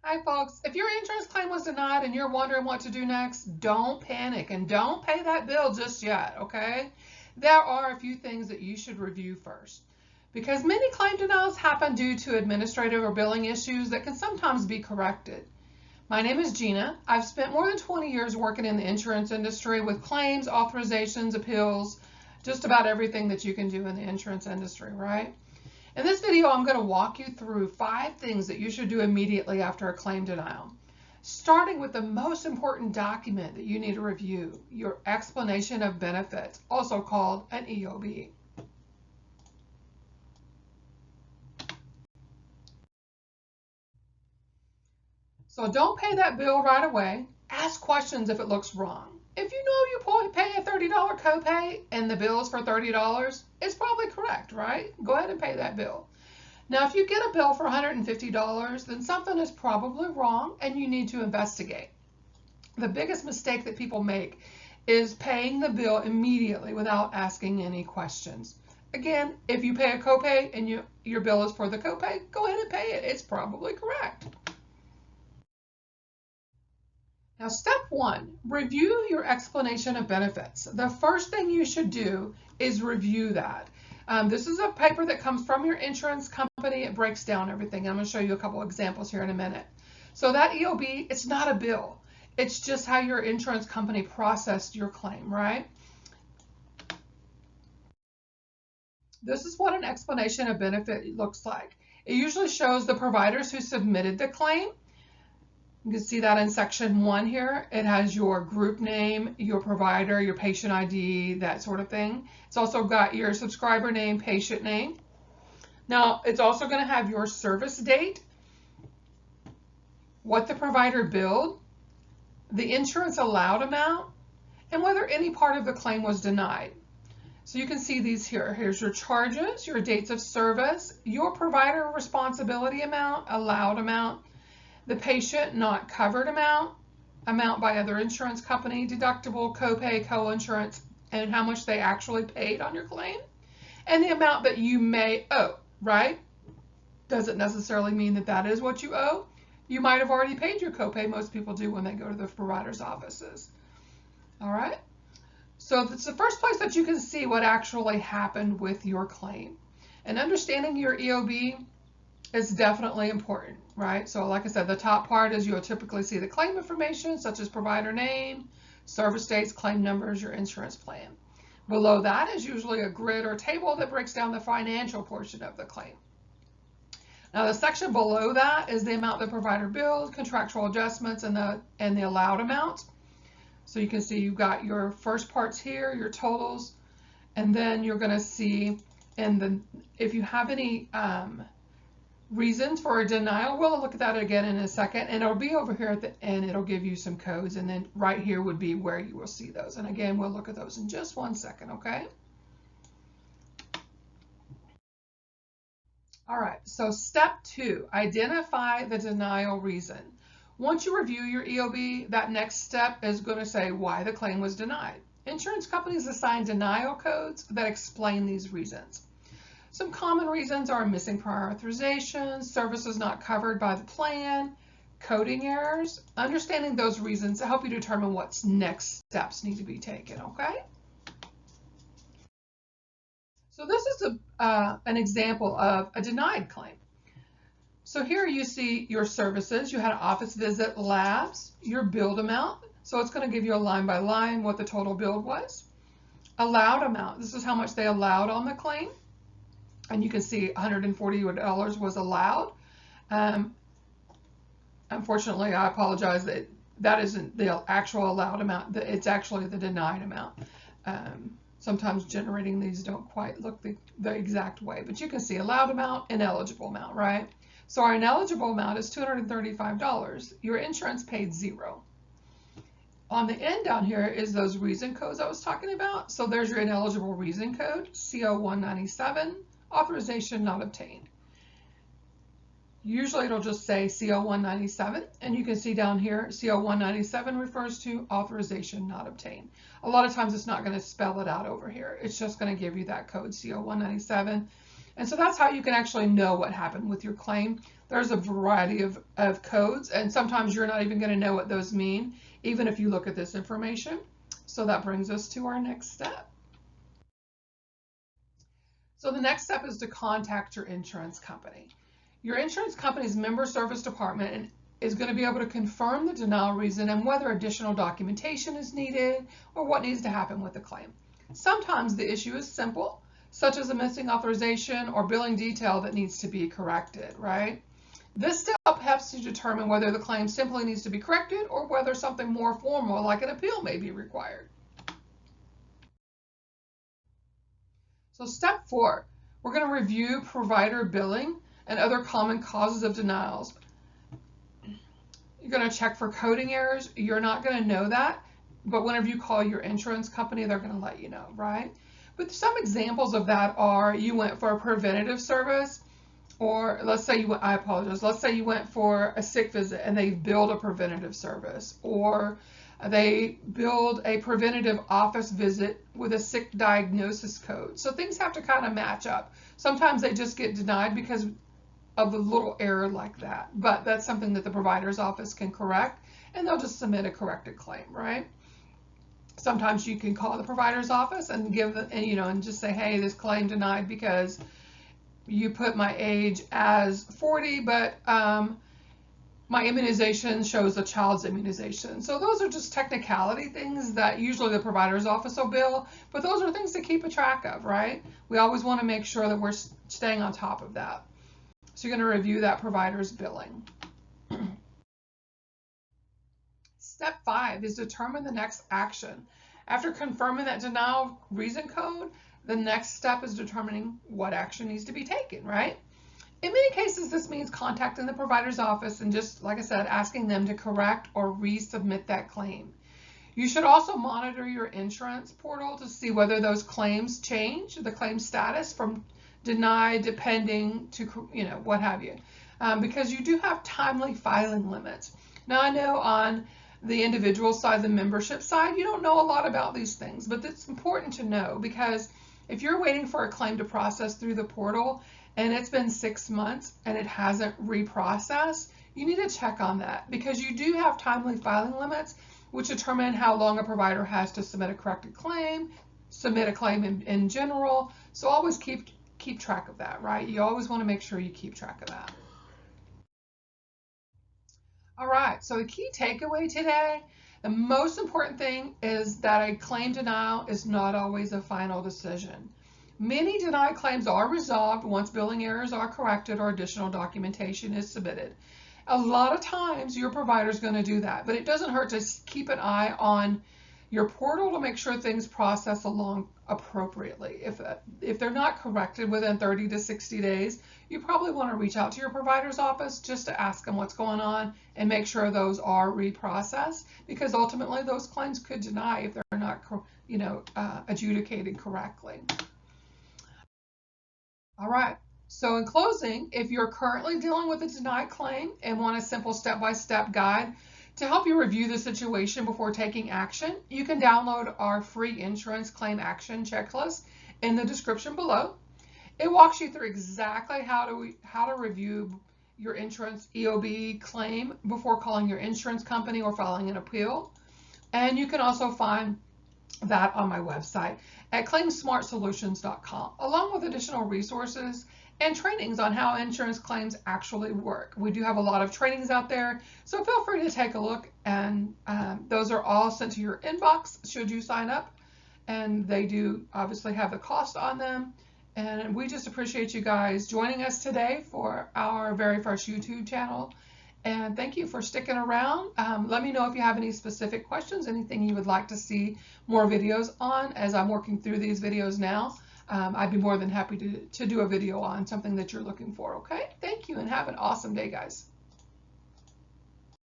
Hi folks, if your insurance claim was denied and you're wondering what to do next, don't panic and don't pay that bill just yet, okay? There are a few things that you should review first because many claim denials happen due to administrative or billing issues that can sometimes be corrected. My name is Gina. I've spent more than 20 years working in the insurance industry with claims, authorizations, appeals, just about everything that you can do in the insurance industry, right? In this video, I'm going to walk you through 5 things that you should do immediately after a claim denial, starting with the most important document that you need to review, your explanation of benefits, also called an EOB. So don't pay that bill right away. Ask questions if it looks wrong. If you know you pay a $30 copay and the bill is for $30, it's probably correct, right? Go ahead and pay that bill. Now, if you get a bill for $150, then something is probably wrong and you need to investigate. The biggest mistake that people make is paying the bill immediately without asking any questions. Again, if you pay a copay and your bill is for the copay, go ahead and pay it. It's probably correct. Now, step 1, review your explanation of benefits. The first thing you should do is review that. This is a paper that comes from your insurance company. It breaks down everything. I'm going to show you a couple examples here in a minute. So that EOB, it's not a bill. It's just how your insurance company processed your claim, right? This is what an explanation of benefit looks like. It usually shows the providers who submitted the claim. You can see that in section 1 here. It has your group name, your provider, your patient ID, that sort of thing. It's also got your subscriber name, patient name. Now, it's also going to have your service date, what the provider billed, the insurance allowed amount, and whether any part of the claim was denied. So you can see these here. Here's your charges, your dates of service, your provider responsibility amount, allowed amount, the patient not covered amount by other insurance company, deductible, copay, co-insurance, and how much they actually paid on your claim, and the amount that you may owe, right? Doesn't necessarily mean that that is what you owe. You might have already paid your copay. Most people do when they go to the provider's offices. All right? So it's the first place that you can see what actually happened with your claim. And understanding your EOB is definitely important, right? So like I said, the top part is you'll typically see the claim information, such as provider name, service dates, claim numbers, your insurance plan. Below that is usually a grid or table that breaks down the financial portion of the claim. Now the section below that is the amount the provider billed, contractual adjustments, and the allowed amount. So you can see you've got your first parts here, your totals, and then you're going to see if you have any reasons for a denial, we'll look at that again in a second, and it'll be over here at the end. It'll give you some codes, and then right here would be where you will see those. And again, we'll look at those in just one second, okay? All right, so step 2, identify the denial reason. Once you review your EOB, that next step is going to say why the claim was denied. Insurance companies assign denial codes that explain these reasons. Some common reasons are missing prior authorizations, services not covered by the plan, coding errors. Understanding those reasons to help you determine what next steps need to be taken, okay? So this is an example of a denied claim. So here you see your services. You had an office visit, labs, your billed amount. So it's going to give you a line by line what the total bill was. Allowed amount. This is how much they allowed on the claim. And you can see $140 was allowed. Unfortunately, I apologize that isn't the actual allowed amount. It's actually the denied amount. Sometimes generating these don't quite look the exact way, but you can see allowed amount and eligible amount, right? So our ineligible amount is $235. Your insurance paid $0. On the end down here is those reason codes I was talking about. So there's your ineligible reason code, CO197. Authorization not obtained. Usually it'll just say CO197, and you can see down here CO197 refers to authorization not obtained. A lot of times it's not going to spell it out over here. It's just going to give you that code CO197. And so that's how you can actually know what happened with your claim. There's a variety of codes, and sometimes you're not even going to know what those mean, even if you look at this information. So that brings us to our next step. So the next step is to contact your insurance company. Your insurance company's member service department is going to be able to confirm the denial reason and whether additional documentation is needed or what needs to happen with the claim. Sometimes the issue is simple, such as a missing authorization or billing detail that needs to be corrected, right? This step helps to determine whether the claim simply needs to be corrected or whether something more formal like an appeal may be required. So step 4, we're going to review provider billing and other common causes of denials. You're going to check for coding errors. You're not going to know that, but whenever you call your insurance company, they're going to let you know, right? But some examples of that are you went for a preventative service, or let's say you went, I apologize, let's say you went for a sick visit and they billed a preventative service, or they billed a preventative office visit with a sick diagnosis code. So things have to kind of match up. Sometimes they just get denied because of a little error like that, but that's something that the provider's office can correct, and they'll just submit a corrected claim, right? Sometimes you can call the provider's office and give the, and just say, hey, this claim denied because you put my age as 40, but my immunization shows a child's immunization. So those are just technicality things that usually the provider's office will bill, but those are things to keep a track of, right? We always want to make sure that we're staying on top of that. So you're going to review that provider's billing. Step 5 is determine the next action. After confirming that denial reason code, the next step is determining what action needs to be taken, right? In many cases, this means contacting the provider's office and just, like I said, asking them to correct or resubmit that claim. You should also monitor your insurance portal to see whether those claims change, the claim status from denied to pending to, what have you, because you do have timely filing limits. Now, I know on the individual side, the membership side, you don't know a lot about these things, but it's important to know, because if you're waiting for a claim to process through the portal and it's been 6 months and it hasn't reprocessed, you need to check on that, because you do have timely filing limits, which determine how long a provider has to submit a corrected claim, submit a claim in general. So always keep track of that, right? You always want to make sure you keep track of that. All right, so the key takeaway today, the most important thing is that a claim denial is not always a final decision. Many denied claims are resolved once billing errors are corrected or additional documentation is submitted. A lot of times your provider is going to do that, but it doesn't hurt to keep an eye on your portal to make sure things process along appropriately. If they're not corrected within 30 to 60 days, you probably want to reach out to your provider's office just to ask them what's going on and make sure those are reprocessed, because ultimately those claims could deny if they're not, adjudicated correctly. All right. So in closing, if you're currently dealing with a denied claim and want a simple step-by-step guide to help you review the situation before taking action, you can download our free insurance claim action checklist in the description below. It walks you through exactly how to review your insurance EOB claim before calling your insurance company or filing an appeal. And you can also find that on my website at claimsmartsolutions.com, along with additional resources and trainings on how insurance claims actually work. We do have a lot of trainings out there, so feel free to take a look, and those are all sent to your inbox should you sign up, and they do obviously have the cost on them. And we just appreciate you guys joining us today for our very first YouTube channel. And thank you for sticking around. Let me know if you have any specific questions, anything you would like to see more videos on as I'm working through these videos now. I'd be more than happy to do a video on something that you're looking for, okay? Thank you and have an awesome day, guys.